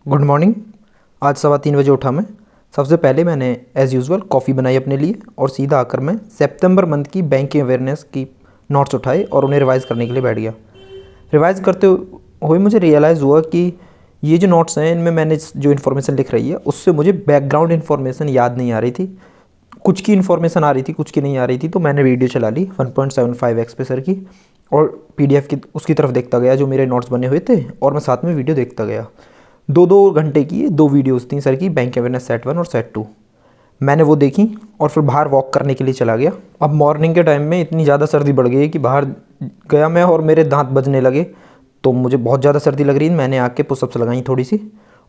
Good morning. आज 3:15 बजे उठा मैं। सबसे पहले मैंने एज़ यूजुअल कॉफ़ी बनाई अपने लिए और सीधा आकर मैं सितंबर मंथ की बैंकिंग अवेयरनेस की नोट्स उठाए और उन्हें रिवाइज़ करने के लिए बैठ गया। रिवाइज़ करते हुए मुझे रियलाइज़ हुआ कि ये जो नोट्स हैं इनमें मैंने जो इन्फॉर्मेशन लिख रही है उससे मुझे बैकग्राउंड इन्फॉर्मेशन याद नहीं आ रही थी। कुछ की इन्फॉर्मेशन आ रही थी, कुछ की नहीं आ रही थी। तो मैंने वीडियो चला ली 1.75x पे सर की और PDF की उसकी तरफ देखता गया जो मेरे नोट्स बने हुए थे, और मैं साथ में वीडियो देखता गया। 2-2 घंटे की 2 वीडियोस थी सर की, बैंक अवेयरनेस सेट 1 और सेट 2। मैंने वो देखी और फिर बाहर वॉक करने के लिए चला गया। अब मॉर्निंग के टाइम में इतनी ज़्यादा सर्दी बढ़ गई कि बाहर गया मैं और मेरे दांत बजने लगे, तो मुझे बहुत ज़्यादा सर्दी लग रही थी। मैंने आके पुशअप्स लगाई थोड़ी सी,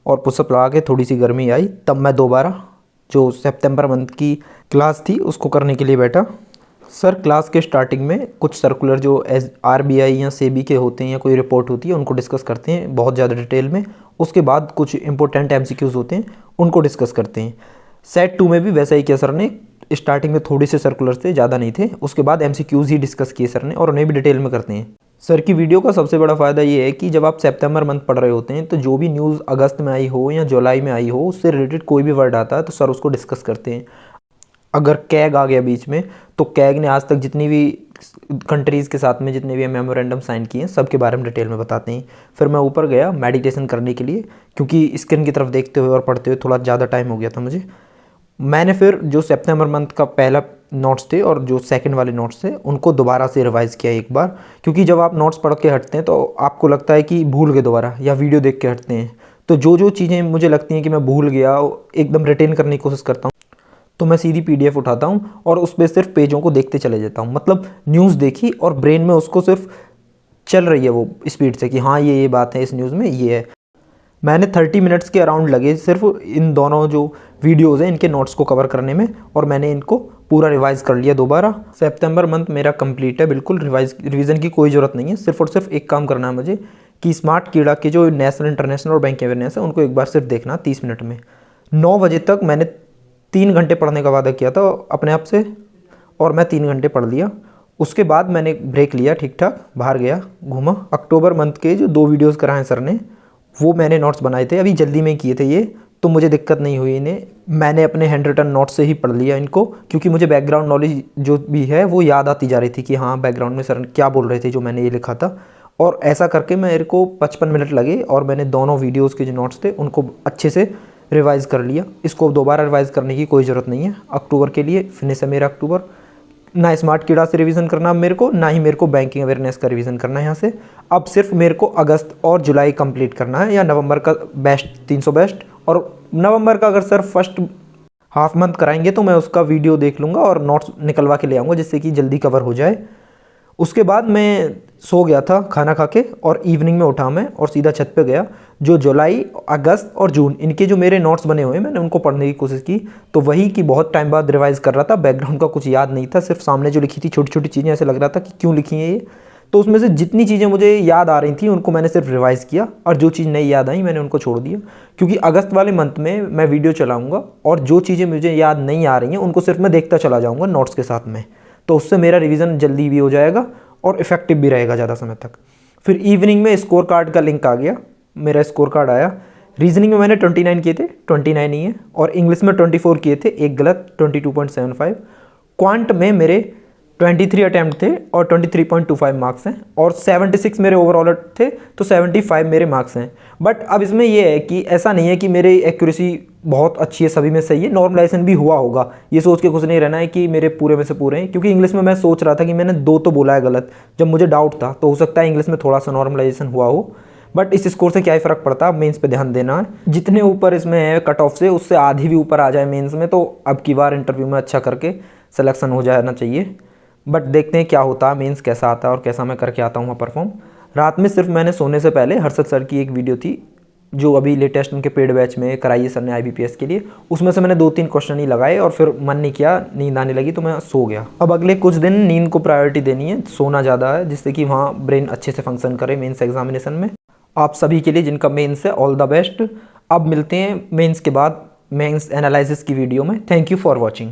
और पुशअप लगा के थोड़ी सी गर्मी आई, तब मैं दोबारा जो सितंबर मंथ की क्लास थी उसको करने के लिए बैठा। सर क्लास के स्टार्टिंग में कुछ सर्कुलर जो एस RBI या सेबी के होते हैं या कोई रिपोर्ट होती है उनको डिस्कस करते हैं बहुत ज़्यादा डिटेल में। उसके बाद कुछ इंपॉर्टेंट MCQs होते हैं उनको डिस्कस करते हैं। सेट 2 में भी वैसा ही किया सर ने। स्टार्टिंग में थोड़े से सर्कुलर थे, ज़्यादा नहीं थे। उसके बाद MCQs ही डिस्कस किए सर ने, और उन्हें भी डिटेल में करते हैं। सर की वीडियो का सबसे बड़ा फ़ायदा ये है कि जब आप सितंबर मंथ पढ़ रहे होते हैं तो जो भी न्यूज़ अगस्त में आई हो या जुलाई में आई हो उससे रिलेटेड कोई भी वर्ड आता है तो सर उसको डिस्कस करते हैं। अगर कैग आ गया बीच में तो कैग ने आज तक जितनी भी कंट्रीज़ के साथ में जितने भी मेमोरेंडम साइन किए हैं सब के बारे में डिटेल में बताते हैं। फिर मैं ऊपर गया मेडिटेशन करने के लिए, क्योंकि स्क्रीन की तरफ देखते हुए और पढ़ते हुए थोड़ा ज़्यादा टाइम हो गया था मुझे। मैंने फिर जो सितंबर मंथ का पहला नोट्स थे और जो सेकंड वाले नोट्स थे उनको दोबारा से रिवाइज़ किया एक बार, क्योंकि जब आप नोट्स पढ़ के हटते हैं तो आपको लगता है कि भूल गए दोबारा, या वीडियो देख के हटते हैं तो जो जो चीज़ें मुझे लगती हैं कि मैं भूल गया एकदम रिटेन करने की कोशिश करता हूँ, तो मैं सीधी PDF उठाता हूँ और उस पर सिर्फ पेजों को देखते चले जाता हूँ। मतलब न्यूज़ देखी और ब्रेन में उसको सिर्फ चल रही है वो स्पीड से कि हाँ ये बात है, इस न्यूज़ में ये है। मैंने 30 मिनट्स के अराउंड लगे सिर्फ इन दोनों जो वीडियोज़ हैं इनके नोट्स को कवर करने में, और मैंने इनको पूरा रिवाइज़ कर लिया दोबारा। सितंबर मंथ मेरा कंप्लीट है, बिल्कुल रिवीजन की कोई ज़रूरत नहीं है। सिर्फ और सिर्फ एक काम करना है मुझे कि स्मार्ट कीड़ा के जो नेशनल इंटरनेशनल और बैंक अवेयरनेस है उनको एक बार सिर्फ देखना 30 मिनट में। 9 बजे तक मैंने 3 घंटे पढ़ने का वादा किया था अपने आप से, और मैं 3 घंटे पढ़ लिया। उसके बाद मैंने ब्रेक लिया, ठीक ठाक बाहर गया, घूमा। अक्टूबर मंथ के जो 2 वीडियोज़ कराए सर ने वो मैंने नोट्स बनाए थे, अभी जल्दी में किए थे ये, तो मुझे दिक्कत नहीं हुई इन्हें। मैंने अपने हैंड रिटन नोट्स से ही पढ़ लिया इनको, क्योंकि मुझे बैकग्राउंड नॉलेज जो भी है वो याद आती जा रही थी कि हाँ बैकग्राउंड में सर क्या बोल रहे थे जो मैंने ये लिखा था। और ऐसा करके मेरे को 55 मिनट लगे और मैंने दोनों वीडियोज़ के जो नोट्स थे उनको अच्छे से रिवाइज़ कर लिया। इसको दोबारा रिवाइज़ करने की कोई ज़रूरत नहीं है। अक्टूबर के लिए फिनिश है मेरा अक्टूबर। ना स्मार्ट कीड़ा से रिवीजन करना मेरे को, ना ही मेरे को बैंकिंग अवेयरनेस का रिवीजन करना है यहाँ से। अब सिर्फ मेरे को अगस्त और जुलाई कंप्लीट करना है, या नवंबर का बेस्ट 300 बेस्ट, और नवंबर का अगर सर फर्स्ट हाफ मंथ कराएंगे तो मैं उसका वीडियो देख लूँगा और नोट्स निकलवा के ले आऊँगा जिससे कि जल्दी कवर हो जाए। उसके बाद मैं सो गया था खाना खा के, और इवनिंग में उठा मैं और सीधा छत पे गया। जो जुलाई, अगस्त और जून इनके जो मेरे नोट्स बने हुए हैं मैंने उनको पढ़ने की कोशिश की, तो वही कि बहुत टाइम बाद रिवाइज़ कर रहा था। बैकग्राउंड का कुछ याद नहीं था, सिर्फ सामने जो लिखी थी छोटी छोटी चीज़ें ऐसे लग रहा था कि क्यों लिखी हैं ये। तो उसमें से जितनी चीज़ें मुझे याद आ रही थी उनको मैंने सिर्फ रिवाइज़ किया, और जो चीज़ नहीं याद आई मैंने उनको छोड़ दिया, क्योंकि अगस्त वाले मंथ में मैं वीडियो चलाऊँगा और जो चीज़ें मुझे याद नहीं आ रही हैं उनको सिर्फ मैं देखता चला जाऊँगा नोट्स के साथ में। तो उससे मेरा रिवीजन जल्दी भी हो जाएगा और इफेक्टिव भी रहेगा ज़्यादा समय तक। फिर इवनिंग में स्कोर कार्ड का लिंक आ गया, मेरा स्कोर कार्ड आया। रीजनिंग में मैंने 29 किए थे, 29 ही है, और इंग्लिश में 24 किए थे, एक गलत 22.75। क्वांट में मेरे 23 अटैम्प्ट थे और 23.25 मार्क्स हैं, और 76 मेरे ओवरऑल थे तो 75 मेरे मार्क्स हैं। बट अब इसमें यह है कि ऐसा नहीं है कि मेरी एक्यूरेसी बहुत अच्छी है, सभी में सही है, नॉर्मलाइजेशन भी हुआ होगा, ये सोच के खुश नहीं रहना है कि मेरे पूरे में से पूरे हैं। क्योंकि इंग्लिश में मैं सोच रहा था कि मैंने 2 तो बोला है गलत, जब मुझे डाउट था, तो हो सकता है इंग्लिश में थोड़ा सा नॉर्मलाइजेशन हुआ हो। बट इस स्कोर से क्या ही फ़र्क पड़ता, मेंस पे ध्यान देना है। जितने ऊपर इसमें है कट ऑफ से उससे आधी भी ऊपर आ जाए मेंस में, तो अब की बार इंटरव्यू में अच्छा करके सिलेक्शन हो जाना चाहिए। बट देखते हैं क्या होता है, मेंस कैसा आता है और कैसा मैं करके आता हूँ परफॉर्म। रात में सिर्फ मैंने सोने से पहले हर्षद सर की एक वीडियो थी जो अभी लेटेस्ट उनके पेड बैच में कराई है सर ने IBPS के लिए, उसमें से मैंने 2-3 क्वेश्चन ही लगाए और फिर मन नहीं किया, नींद आने लगी तो मैं सो गया। अब अगले कुछ दिन नींद को प्रायोरिटी देनी है, सोना ज़्यादा है, जिससे कि वहाँ ब्रेन अच्छे से फंक्शन करे मेंस एग्जामिनेशन में। आप सभी के लिए जिनका मेंस है ऑल द बेस्ट। अब मिलते हैं मेंस के बाद मेंस एनालिसिस की वीडियो में। Thank you for watching.